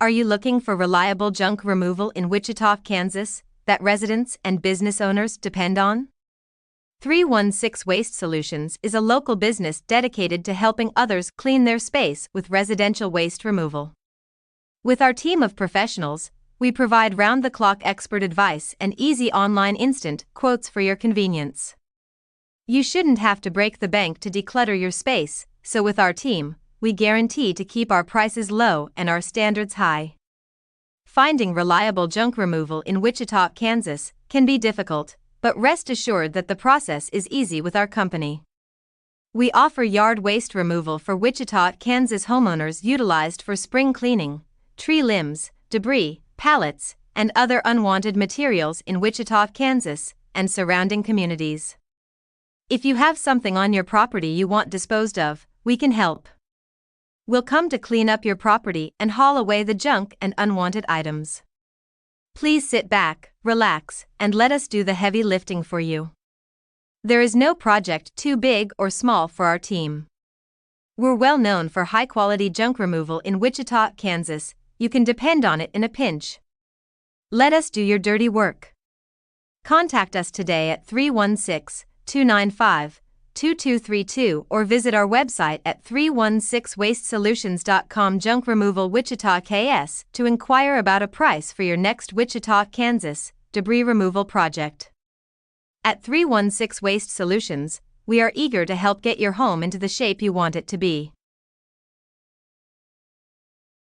Are you looking for reliable junk removal in Wichita, Kansas, that residents and business owners depend on? 316 Waste Solutions is a local business dedicated to helping others clean their space with residential waste removal. With our team of professionals, we provide round-the-clock expert advice and easy online instant quotes for your convenience. You shouldn't have to break the bank to declutter your space, so with our team, we guarantee to keep our prices low and our standards high. Finding reliable junk removal in Wichita, Kansas, can be difficult, but rest assured that the process is easy with our company. We offer yard waste removal for Wichita, Kansas homeowners utilized for spring cleaning, tree limbs, debris, pallets, and other unwanted materials in Wichita, Kansas, and surrounding communities. If you have something on your property you want disposed of, we can help. We'll come to clean up your property and haul away the junk and unwanted items. Please sit back, relax, and let us do the heavy lifting for you. There is no project too big or small for our team. We're well known for high-quality junk removal in Wichita, Kansas. You can depend on it in a pinch. Let us do your dirty work. Contact us today at 316-295-2232 or visit our website at 316wastesolutions.com. Junk Removal Wichita, KS to inquire about a price for your next Wichita, Kansas debris removal project. At 316 Waste Solutions, we are eager to help get your home into the shape you want it to be.